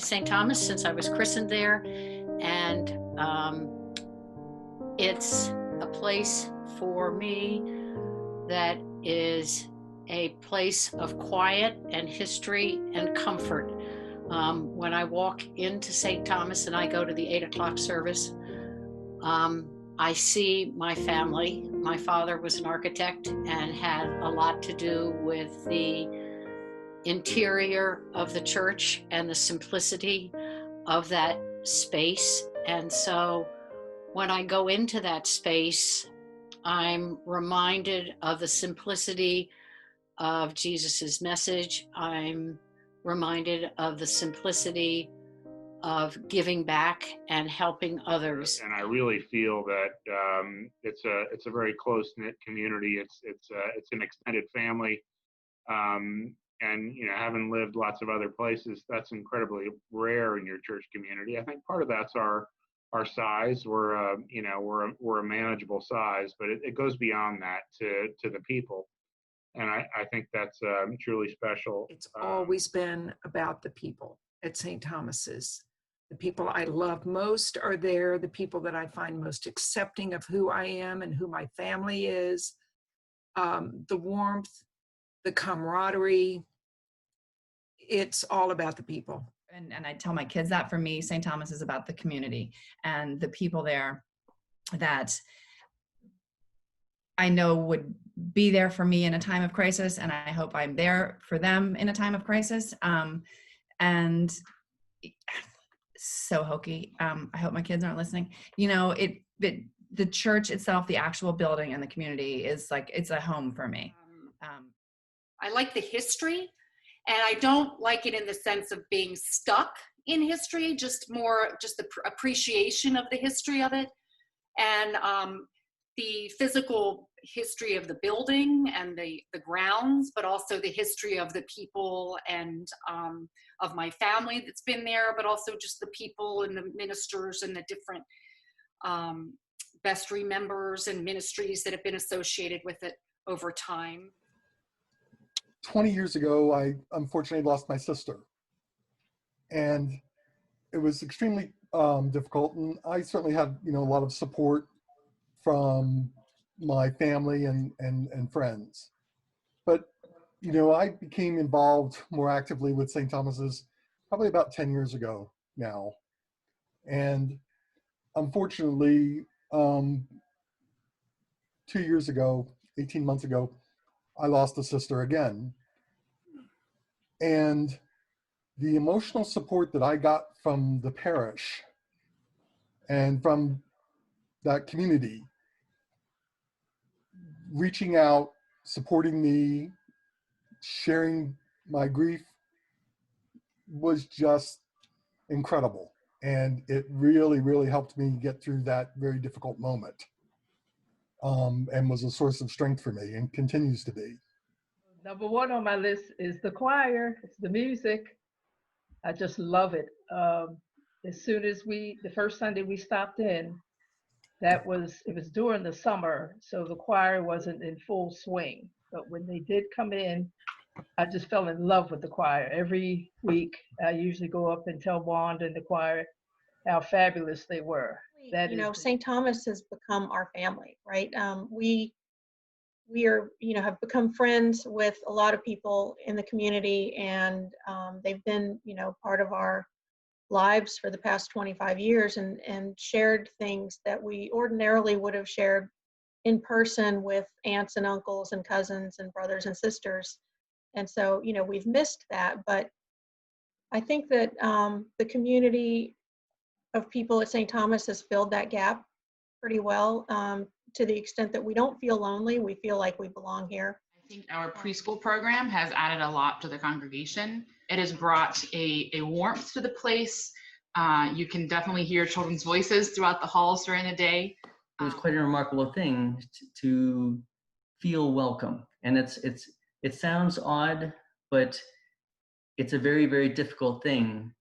St. Thomas since I was christened there, and it's a place for me that is a place of quiet and history and comfort. When I walk into St. Thomas and I go to the 8 o'clock service, I see my family. My father was an architect and had a lot to do with the interior of the church and the simplicity of that space. And so when I go into that space, I'm reminded of the simplicity of Jesus's message. I'm reminded of the simplicity of giving back and helping others. And I really feel that it's a very close-knit community. It's an extended family, and having lived lots of other places, that's incredibly rare in your church community. I think part of that's our size. We're a manageable size, but it goes beyond that to the people, and I think that's truly special. It's always been about the people at St. Thomas's. The people I love most are there, the people that I find most accepting of who I am and who my family is. The warmth, the camaraderie, it's all about the people. And I tell my kids that for me, St. Thomas is about the community and the people there that I know would be there for me in a time of crisis, and I hope I'm there for them in a time of crisis. And so hokey. I hope my kids aren't listening. The church itself, the actual building and the community is like, it's a home for me. I like the history, and I don't like it in the sense of being stuck in history, just the appreciation of the history of it. And the physical history of the building and the grounds, but also the history of the people and of my family that's been there, but also just the people and the ministers and the different vestry members and ministries that have been associated with it over time. 20 years ago, I unfortunately lost my sister, and it was extremely difficult. And I certainly had, a lot of support from my family and friends. But, I became involved more actively with St. Thomas's probably about 10 years ago now. And unfortunately, 2 years ago, 18 months ago, I lost a sister again. And the emotional support that I got from the parish and from that community, reaching out, supporting me, sharing my grief, was just incredible. And it really, really helped me get through that very difficult moment, and was a source of strength for me and continues to be. Number one on my list is the choir. It's the music. I just love it. As soon as the first Sunday we stopped in, it was during the summer, so the choir wasn't in full swing. But when they did come in, I just fell in love with the choir. Every week, I usually go up and tell Wanda and the choir how fabulous they were. St. Thomas has become our family, right? We are, have become friends with a lot of people in the community, and they've been, part of our lives for the past 25 years and shared things that we ordinarily would have shared in person with aunts and uncles and cousins and brothers and sisters. And so, we've missed that, but I think that the community of people at St. Thomas has filled that gap pretty well, to the extent that we don't feel lonely. We feel like we belong here. I think our preschool program has added a lot to the congregation. It has brought a warmth to the place. You can definitely hear children's voices throughout the halls during the day. It was quite a remarkable thing to feel welcome. And it sounds odd, but it's a very, very difficult thing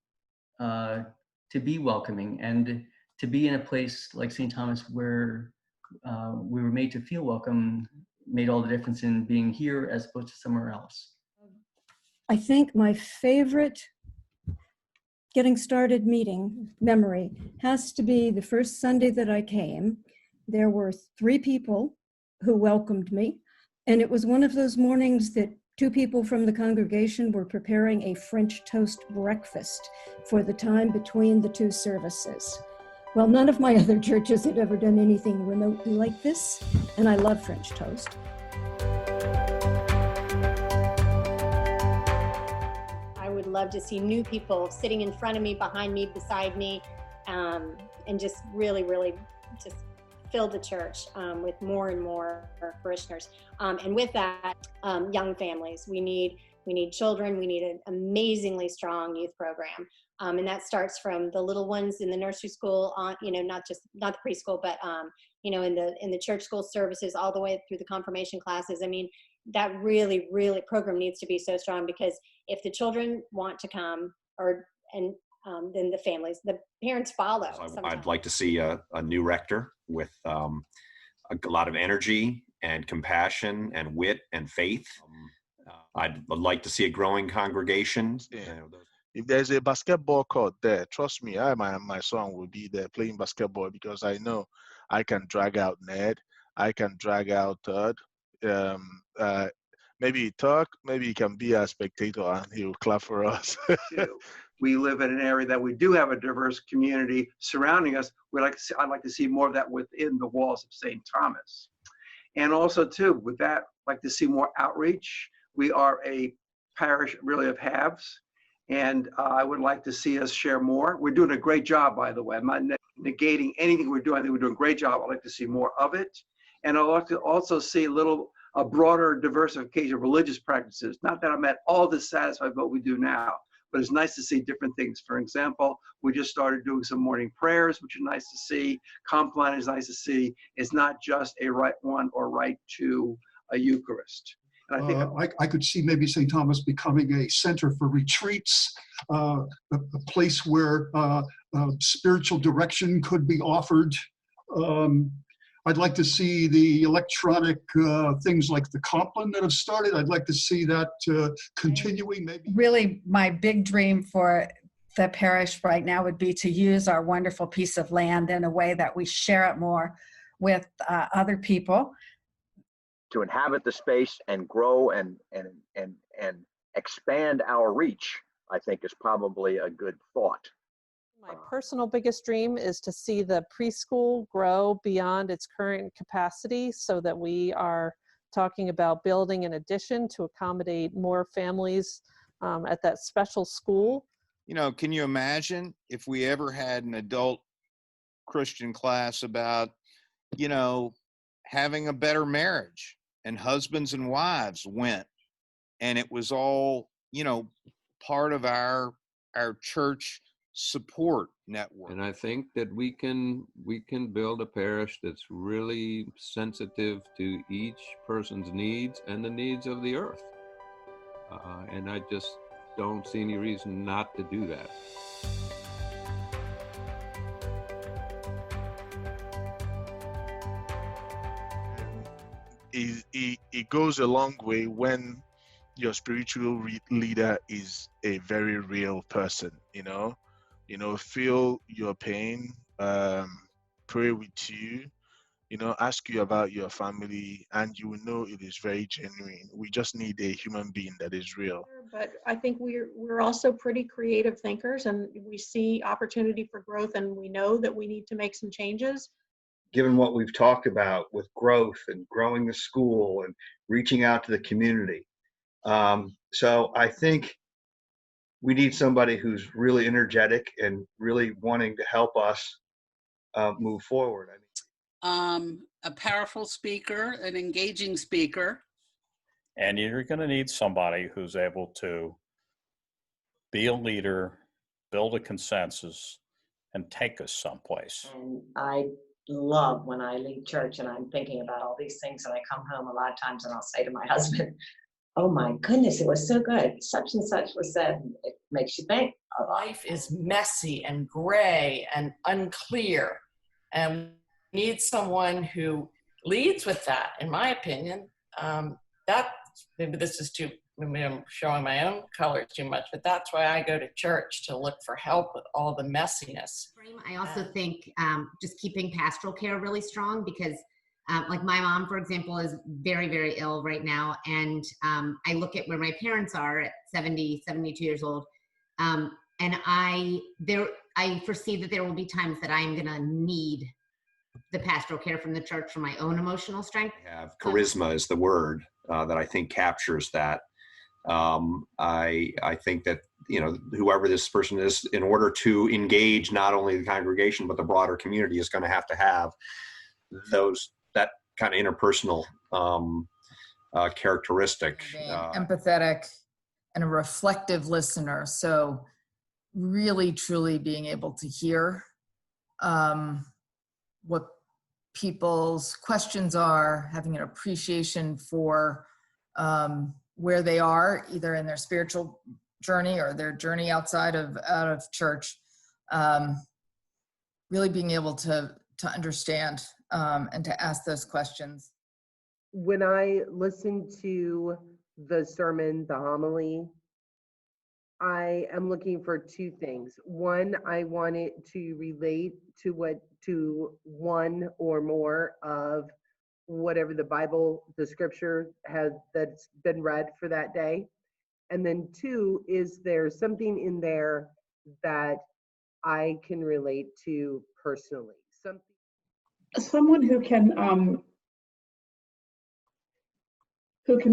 to be welcoming and to be in a place like St. Thomas where we were made to feel welcome made all the difference in being here as opposed to somewhere else. I think my favorite getting started meeting memory has to be the first Sunday that I came. There were 3 people who welcomed me, and it was one of those mornings that 2 people from the congregation were preparing a French toast breakfast for the time between the 2 services. Well, none of my other churches had ever done anything remotely like this, and I love French toast. I would love to see new people sitting in front of me, behind me, beside me, and just really just fill the church with more and more parishioners. And with that, young families. We need children. We need an amazingly strong youth program. And that starts from the little ones in the nursery school on, not the preschool, but, in the church school services all the way through the confirmation classes. I mean, that really program needs to be so strong, because if the children want to come then the families, the parents follow. I'd like to see a new rector with a lot of energy and compassion and wit and faith. I'd like to see a growing congregation. If there's a basketball court there, trust me, my son will be there playing basketball, because I know I can drag out Ned, I can drag out Todd. Maybe Tuck, maybe he can be a spectator and he'll clap for us. We live in an area that we do have a diverse community surrounding us. I'd like to see more of that within the walls of St. Thomas. And also too, with that, I'd like to see more outreach. We are a parish really of haves, and I would like to see us share more. We're doing a great job, by the way. I'm not negating anything we're doing. I think we're doing a great job. I'd like to see more of it. And I'd like to also see a broader diversification of religious practices. Not that I'm at all dissatisfied with what we do now, but it's nice to see different things. For example, we just started doing some morning prayers, which is nice to see. Compline is nice to see. It's not just a right one or right to a Eucharist. And I think I could see maybe St. Thomas becoming a center for retreats, a place where spiritual direction could be offered. I'd like to see the electronic things like the Compline that have started. I'd like to see that continuing. Maybe. Really, my big dream for the parish right now would be to use our wonderful piece of land in a way that we share it more with other people. To inhabit the space and grow and expand our reach, I think, is probably a good thought. My personal biggest dream is to see the preschool grow beyond its current capacity, so that we are talking about building an addition to accommodate more families at that special school. Can you imagine if we ever had an adult Christian class about, having a better marriage, and husbands and wives went, and it was all, part of our church support network. And I think that we can build a parish that's really sensitive to each person's needs and the needs of the earth. And I just don't see any reason not to do that. It goes a long way when your spiritual leader is a very real person, feel your pain, pray with you, ask you about your family, and you will know it is very genuine. We just need a human being that is real. But I think we're also pretty creative thinkers, and we see opportunity for growth, and we know that we need to make some changes. Given what we've talked about with growth and growing the school and reaching out to the community. So I think we need somebody who's really energetic and really wanting to help us move forward. A powerful speaker, an engaging speaker. And you're going to need somebody who's able to be a leader, build a consensus, and take us someplace. And I love when I leave church and I'm thinking about all these things, and I come home a lot of times and I'll say to my husband, oh my goodness, it was so good. Such and such was said. It makes you think. Life is messy and gray and unclear, and we need someone who leads with that, in my opinion. That maybe this is too maybe I'm showing my own color too much, but that's why I go to church, to look for help with all the messiness. I also think just keeping pastoral care really strong, because like my mom, for example, is very, very ill right now. And I look at where my parents are at 70, 72 years old. And I foresee that there will be times that I am going to need the pastoral care from the church for my own emotional strength. Charisma is the word that I think captures that. I think that, you know, whoever this person is, in order to engage not only the congregation but the broader community, is going to have that kind of interpersonal characteristic. Empathetic and a reflective listener. So really, truly being able to hear what people's questions are, having an appreciation for where they are, either in their spiritual journey or their journey out of church. Really being able to understand and to ask those questions. When I listened to the sermon, the homily, I am looking for two things. One, I want it to relate to one or more of whatever the Bible, the scripture that's been read for that day. And then two, is there something in there that I can relate to personally? Someone who can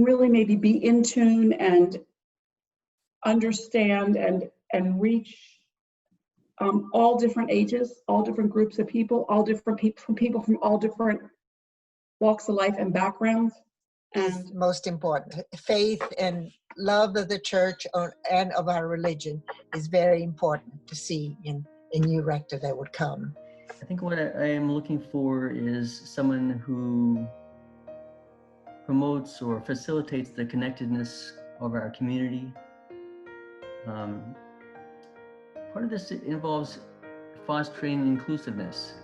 really maybe be in tune and understand and reach all different ages, all different groups of people, all different people from all different walks of life and backgrounds. And most important, faith and love of the church and of our religion is very important to see in a new rector that would come. I think what I am looking for is someone who promotes or facilitates the connectedness of our community. Part of this involves fostering inclusiveness.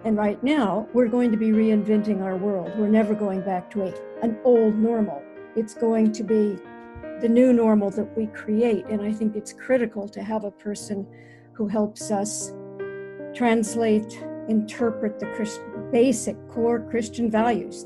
And right now, we're going to be reinventing our world. We're never going back to an old normal. It's going to be the new normal that we create. And I think it's critical to have a person who helps us translate, interpret the basic core Christian values.